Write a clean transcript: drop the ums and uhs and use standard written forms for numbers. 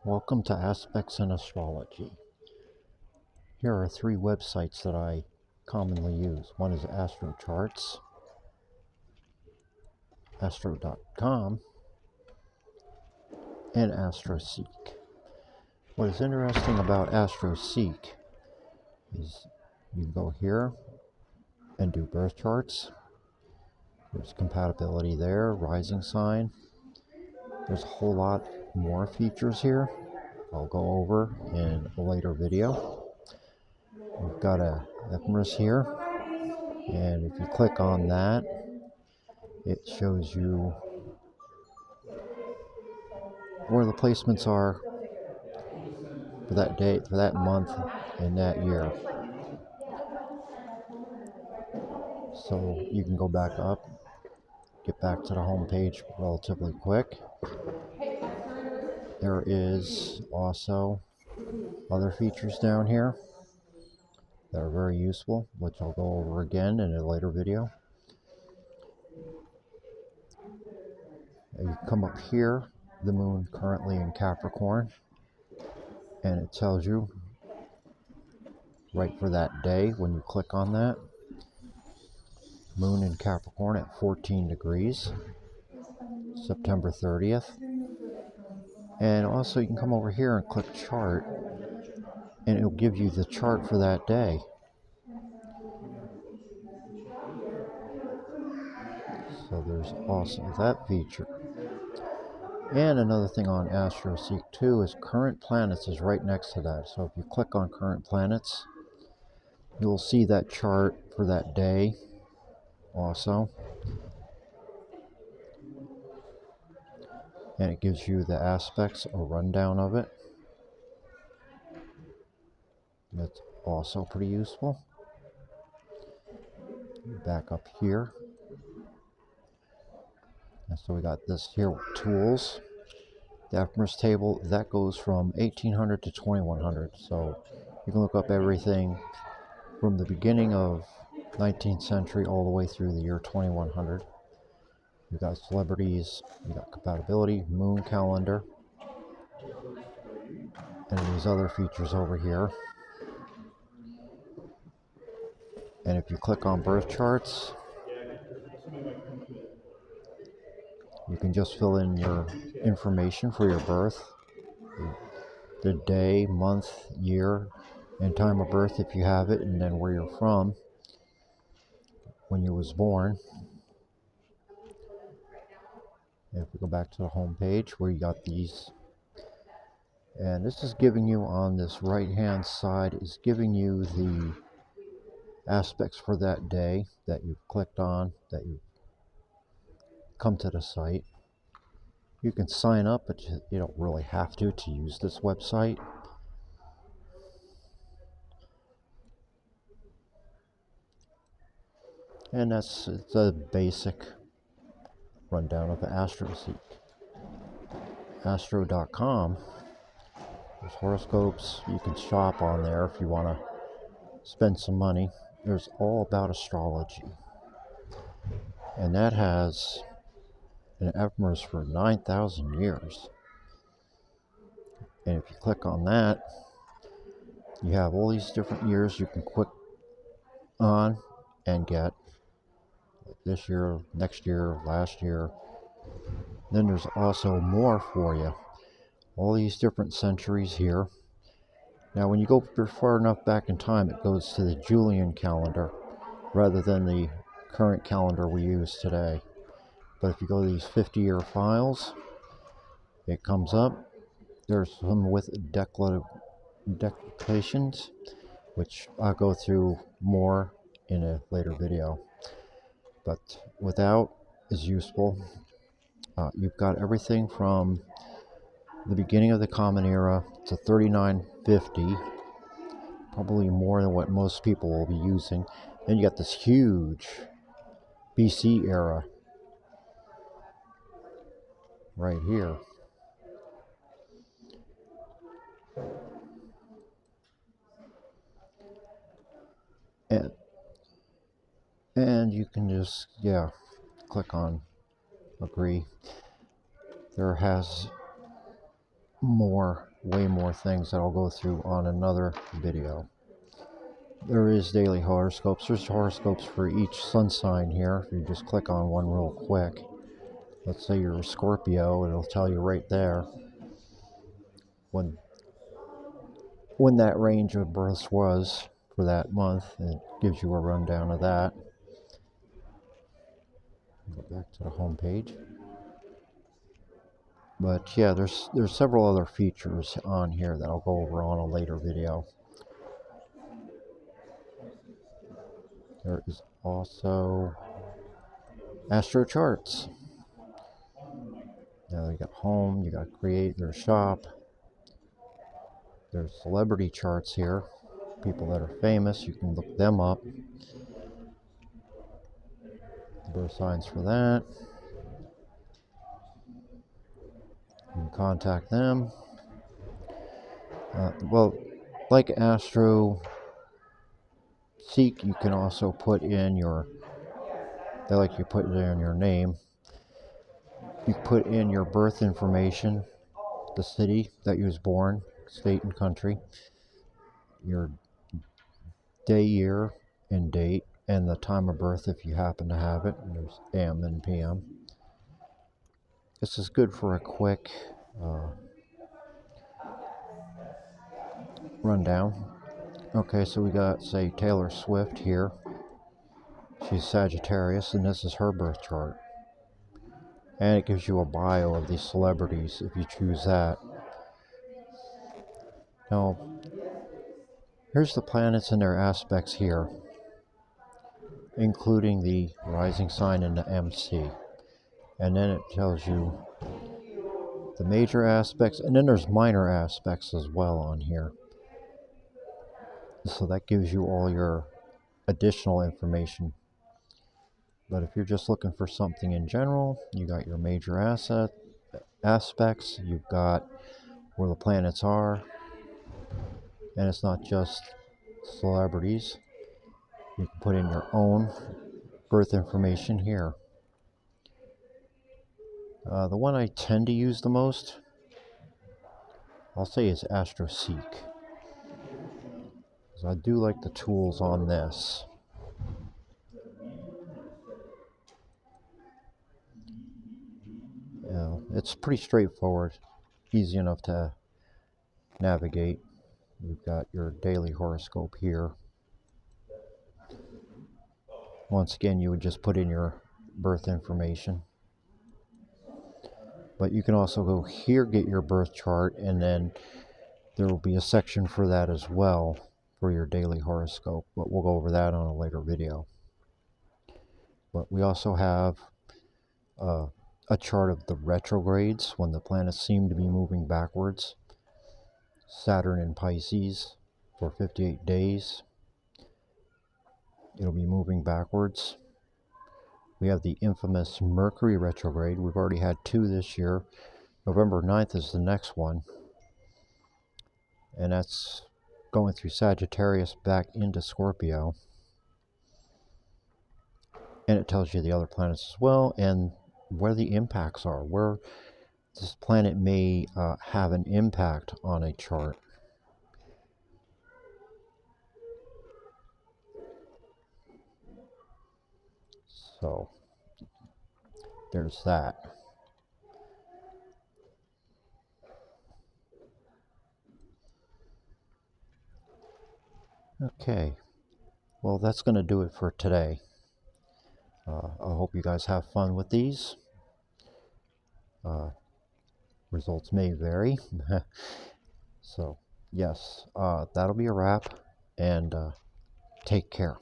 Welcome to Aspects in Astrology. Here are three websites that I commonly use. One is AstroCharts, Astro.com, and AstroSeek. What is interesting about AstroSeek is you can go here and do birth charts. There's compatibility there, rising sign. There's a whole lot more features here I'll go over in a later video. We've got a ephemeris here, and if you click on that, it shows you where the placements are for that date, for that month, and that year. So you can go back up, get back to the home page relatively quick. There is also other features down here that are very useful, which I'll go over again in a later video. You come up here, the moon currently in Capricorn, and it tells you right for that day when you click on that. Moon in Capricorn at 14 degrees, September 30th. And also you can come over here and click chart, and it'll give you the chart for that day. So there's also that feature. And another thing on AstroSeek too is current planets is right next to that. So if you click on current planets, you'll see that chart for that day also. And it gives you the aspects, a rundown of it. That's also pretty useful. Back up here. And so we got this here, tools. The ephemeris table, that goes from 1800 to 2100. So you can look up everything from the beginning of 19th century all the way through the year 2100. You've got celebrities, you've got compatibility, moon calendar, and these other features over here. And if you click on birth charts, you can just fill in your information for your birth, the day, month, year, and time of birth if you have it, and then where you're from when you was born. If we go back to the home page where you got these, and this is giving you on this right hand side is giving you the aspects for that day that you've clicked on, that you come to the site. You can sign up, but you don't really have to use this website. And that's the basic rundown of the AstroSeek. Astro.com, there's horoscopes. You can shop on there if you want to spend some money. There's all about astrology. And that has an ephemeris for 9,000 years. And if you click on that, you have all these different years you can click on and get. Like this year, next year, last year. Then there's also more for you. All these different centuries here. Now when you go far enough back in time, it goes to the Julian calendar rather than the current calendar we use today. But if you go to these 50-year files, it comes up. There's some with declarations, which I'll go through more in a later video. But without is useful. You've got everything from the beginning of the Common Era to 3950, probably more than what most people will be using. Then you got this huge BC era right here. And you can just, click on agree. There has way more things that I'll go through on another video. There is daily horoscopes. There's horoscopes for each sun sign here. If you just click on one real quick, let's say you're a Scorpio, it'll tell you right there when that range of births was for that month. It gives you a rundown of that. Go back to the home page. But yeah, there's several other features on here that I'll go over on a later video. There is also astro charts. Now you got home, you got create, there's shop. There's celebrity charts here. People that are famous, you can look them up. Birth signs for that. You can contact them. Well, like Astro Seek, you can also put in your, they like you put in your name. You put in your birth information, the city that you was born, state and country, your day, year, and date, and the time of birth if you happen to have it. And there's AM and PM. This is good for a quick rundown. Okay, so we got, say, Taylor Swift here. She's Sagittarius, and this is her birth chart. And it gives you a bio of these celebrities if you choose that. Now, here's the planets and their aspects here, including the rising sign and the MC. And then it tells you the major aspects, and then there's minor aspects as well on here. So that gives you all your additional information. But if you're just looking for something in general, you got your major aspects, you've got where the planets are, and it's not just celebrities. You can put in your own birth information here. The one I tend to use the most, I'll say, is AstroSeek. So I do like the tools on this. It's pretty straightforward, easy enough to navigate. You've got your daily horoscope here. Once again, you would just put in your birth information. But you can also go here, get your birth chart, and then there will be a section for that as well for your daily horoscope. But we'll go over that on a later video. But we also have a chart of the retrogrades, when the planets seem to be moving backwards. Saturn in Pisces for 58 days. It'll be moving backwards. We have the infamous Mercury retrograde. We've already had 2 this year. November 9th is the next one. And that's going through Sagittarius back into Scorpio. And it tells you the other planets as well, and where the impacts are, where this planet may have an impact on a chart. So there's that. Okay, well, that's going to do it for today. I hope you guys have fun with these. Results may vary. So yes, that'll be a wrap, and take care.